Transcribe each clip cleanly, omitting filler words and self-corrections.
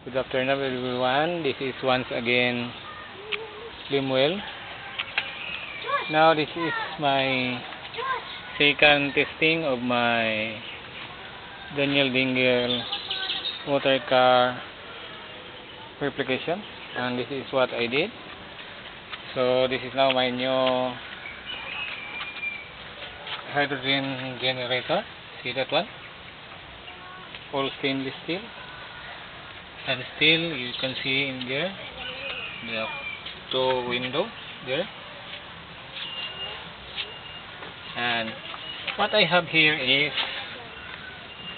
Good afternoon everyone. This is once again Limuel. Now this is my second testing of my Daniel Dingle motor car replication, and this is what I did. So this is now my new hydrogen generator. See that one? All stainless steel. And still you can see in there the two window there. And what I have here is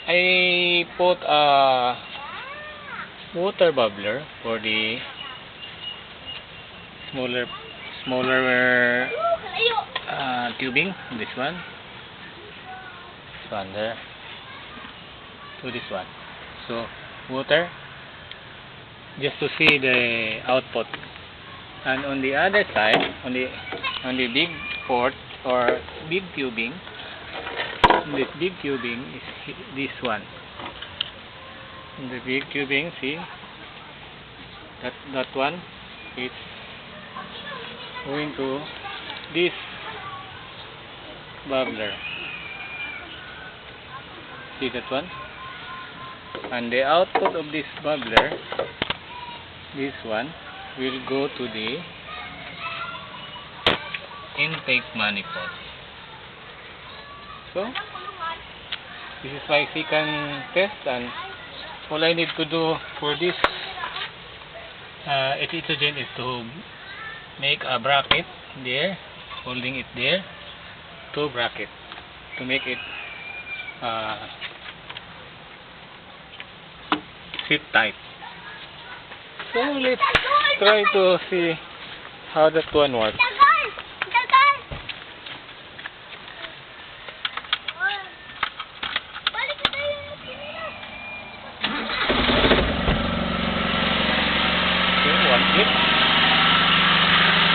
I put a water bubbler for the smaller tubing. This one there to this one. So water, just to see the output. And on the other side, on the big port or big tubing, this big tubing is this one. In the big tubing, see that one, it's going to this bubbler. See that one? And the output of this bubbler, this one, will go to the intake manifold. So this is my second test, and all I need to do for this ethogen is to make a bracket there, holding it there, two brackets to make it fit tight. So let's try to see how that one works. Okay, one clip.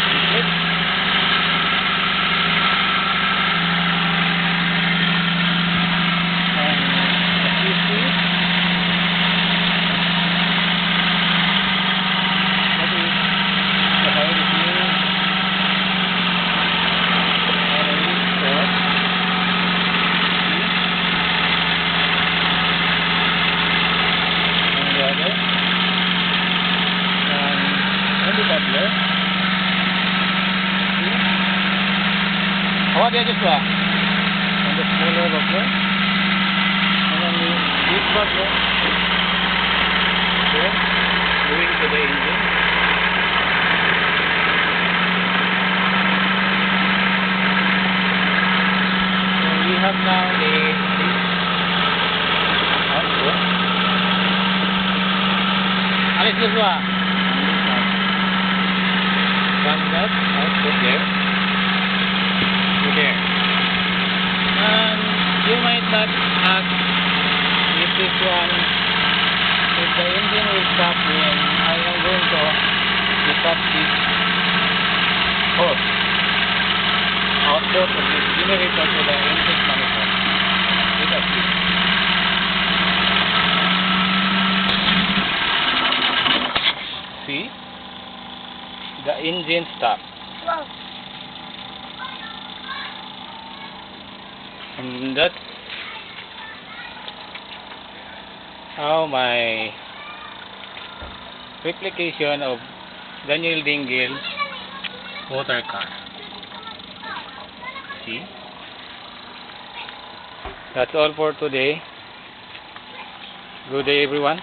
Two clip. And as you see, what did I just draw? And the smaller bubbler, and then the big bubbler there, going to the engine. So we have now the output. Alis Joshua. From that output there. There. And you might not ask if this one, if the engine will stop when I am going to stop this hose output of this generator to the intake manifold. Look at this. See? The engine stopped. Wow. And that's how my replication of Daniel Dingle motor car. See? That's all for today. Good day everyone.